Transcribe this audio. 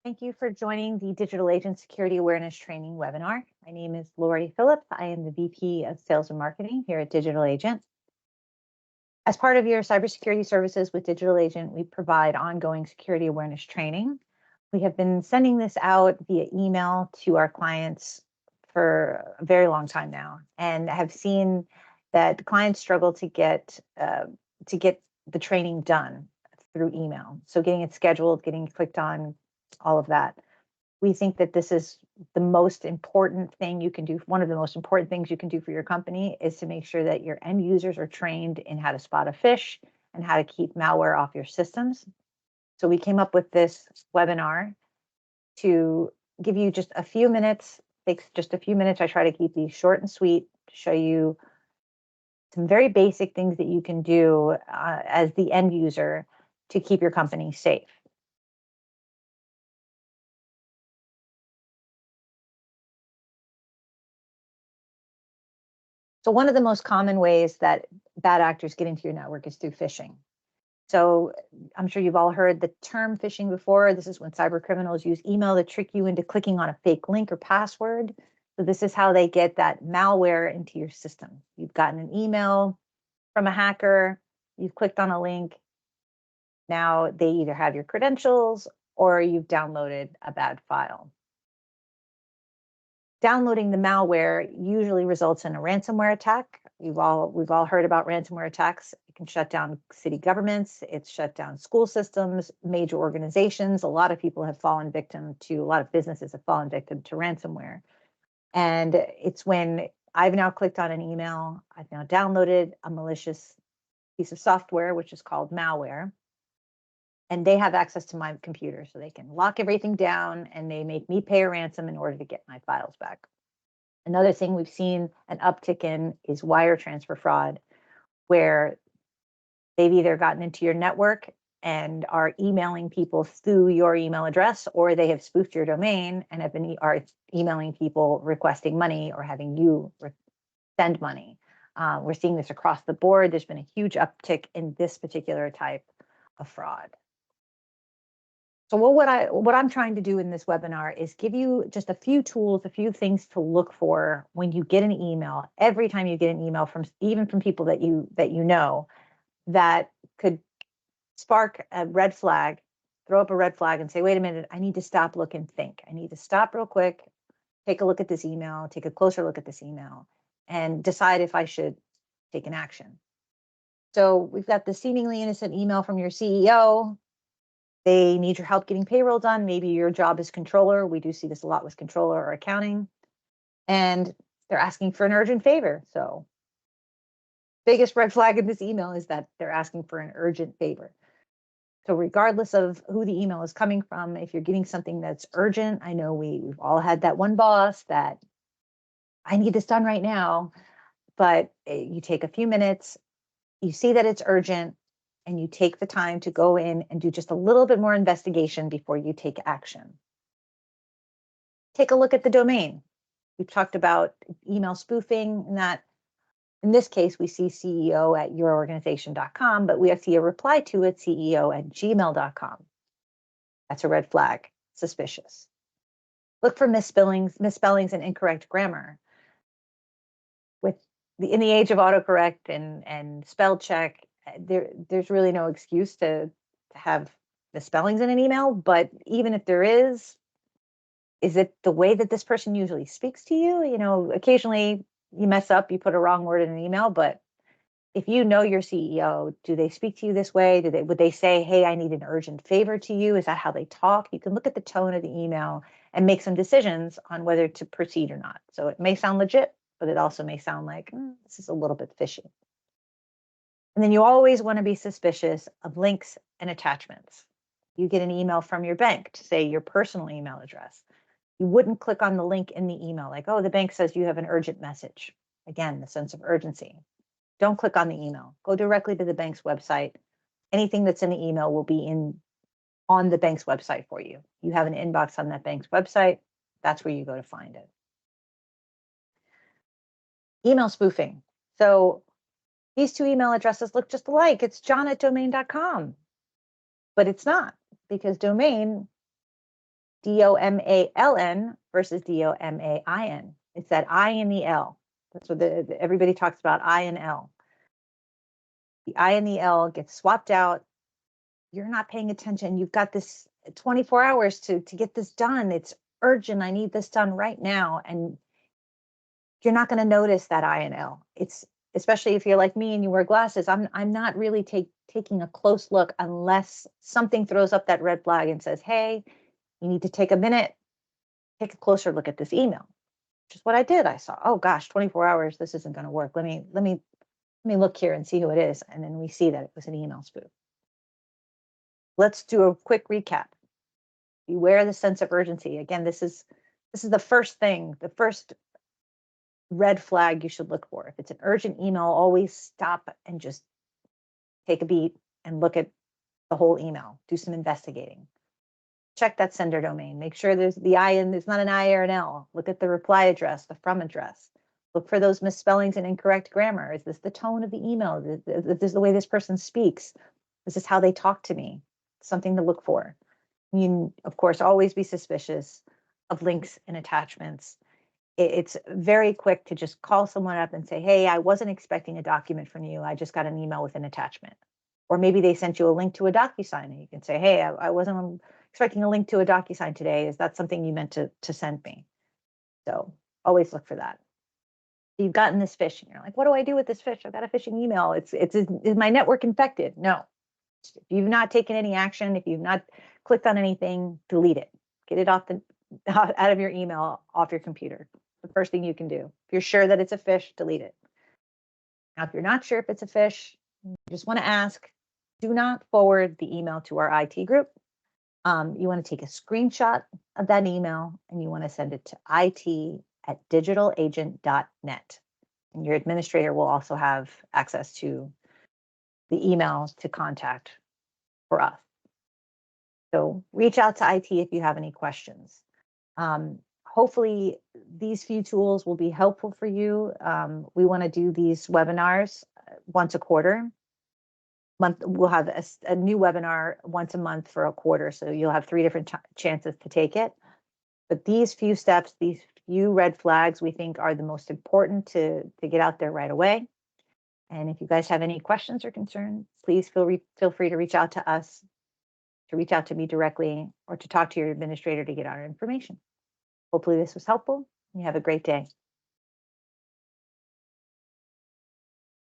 Thank you for joining the Digital Agent Security Awareness Training webinar. My name is Lori Phillips. I am the VP of Sales and Marketing here at Digital Agent. As part of your cybersecurity services with Digital Agent, we provide ongoing security awareness training. We have been sending this out via email to our clients for a very long time now, and have seen that clients struggle to get the training done through email. So getting it scheduled, getting it clicked on, all of that. We think that this is the most important thing you can do. One of the most important things you can do for your company is to make sure that your end users are trained in how to spot a phish and how to keep malware off your systems. So we came up with this webinar to give you just a few minutes. Takes just a few minutes. I try to keep these short and sweet to show you some very basic things that you can do as the end user to keep your company safe. So one of the most common ways that bad actors get into your network is through phishing. So I'm sure you've all heard the term phishing before. This is when cyber criminals use email to trick you into clicking on a fake link or password. So this is how they get that malware into your system. You've gotten an email from a hacker, you've clicked on a link. Now they either have your credentials or you've downloaded a bad file. Downloading the malware usually results in a ransomware attack. We've all heard about ransomware attacks. It can shut down city governments, it's shut down school systems, major organizations. A lot of people have fallen victim to, a lot of businesses have fallen victim to ransomware. And it's when I've now clicked on an email, I've now downloaded a malicious piece of software, which is called malware. And they have access to my computer, so they can lock everything down and they make me pay a ransom in order to get my files back. Another thing we've seen an uptick in is wire transfer fraud, where they've either gotten into your network and are emailing people through your email address, or they have spoofed your domain and are emailing people requesting money or having you send money. We're seeing this across the board. There's been a huge uptick in this particular type of fraud. So what I'm trying to do in this webinar is give you just a few tools, a few things to look for when you get an email. Every time you get an email from people that you know, that could spark a red flag, throw up a red flag and say, wait a minute, I need to stop, look, and think. I need to stop real quick, take a look at this email, take a closer look at this email, and decide if I should take an action. So we've got the seemingly innocent email from your CEO. They need your help getting payroll done. Maybe your job is controller. We do see this a lot with controller or accounting. And they're asking for an urgent favor. So biggest red flag in this email is that they're asking for an urgent favor. So regardless of who the email is coming from, if you're getting something that's urgent, I know we've all had that one boss that I need this done right now, but you take a few minutes, you see that it's urgent, and you take the time to go in and do just a little bit more investigation before you take action. Take a look at the domain. We've talked about email spoofing, and that in this case, we see CEO at yourorganization.com, but we see a reply to it, CEO at gmail.com. That's a red flag, suspicious. Look for misspellings and incorrect grammar. In the age of autocorrect and spell check, there's really no excuse to have misspellings in an email. But even if there is it the way that this person usually speaks to you? You know, occasionally you mess up, you put a wrong word in an email, but if you know your CEO, do they speak to you this way? Would they say, hey, I need an urgent favor to you? Is that how they talk? You can look at the tone of the email and make some decisions on whether to proceed or not. So it may sound legit, but it also may sound like this is a little bit fishy. And then you always want to be suspicious of links and attachments. You get an email from your bank to say your personal email address. You wouldn't click on the link in the email like, oh, the bank says you have an urgent message. Again, the sense of urgency. Don't click on the email. Go directly to the bank's website. Anything that's in the email will be on the bank's website for you. You have an inbox on that bank's website. That's where you go to find it. Email spoofing. So these two email addresses look just alike. It's john@domain.com, but it's not, because domain DOMALN versus DOMAIN. It's that I and the L. That's what everybody talks about, I and L. The I and the L get swapped out. You're not paying attention. You've got this 24 hours to get this done. It's urgent. I need this done right now. And you're not going to notice that I and L. It's especially if you're like me and you wear glasses. I'm not really taking a close look unless something throws up that red flag and says, hey, you need to take a minute, take a closer look at this email, which is what I did. I saw, oh gosh, 24 hours, this isn't going to work. Let me look here and see who it is. And then we see that it was an email spoof. Let's do a quick recap. Beware the sense of urgency. Again, this is the first thing, the first red flag you should look for. If it's an urgent email, always stop and just take a beat and look at the whole email. Do some investigating. Check that sender domain. Make sure there's the I and there's not an I or an L. Look at the reply address, the from address. Look for those misspellings and incorrect grammar. Is this the tone of the email? Is this the way this person speaks? Is this how they talk to me? Something to look for. You, of course, always be suspicious of links and attachments. It's very quick to just call someone up and say, hey, I wasn't expecting a document from you. I just got an email with an attachment. Or maybe they sent you a link to a DocuSign and you can say, hey, I wasn't expecting a link to a DocuSign today. Is that something you meant to send me? So always look for that. You've gotten this fish and you're like, what do I do with this fish? I've got a phishing email. Is my network infected? No. If you've not taken any action, if you've not clicked on anything, delete it. Get it out of your email, off your computer. The first thing you can do. If you're sure that it's a fish, delete it. Now, if you're not sure if it's a fish, you just want to ask, do not forward the email to our IT group. You want to take a screenshot of that email and you want to send it to it@digitalagent.net. And your administrator will also have access to the emails to contact for us. So reach out to IT if you have any questions. Hopefully these few tools will be helpful for you. We want to do these webinars once a quarter. We'll have a new webinar once a month for a quarter, so you'll have 3 different chances to take it. But these few steps, these few red flags, we think are the most important to get out there right away. And if you guys have any questions or concerns, please feel free to reach out to us, to reach out to me directly, or to talk to your administrator to get our information. Hopefully this was helpful. You have a great day.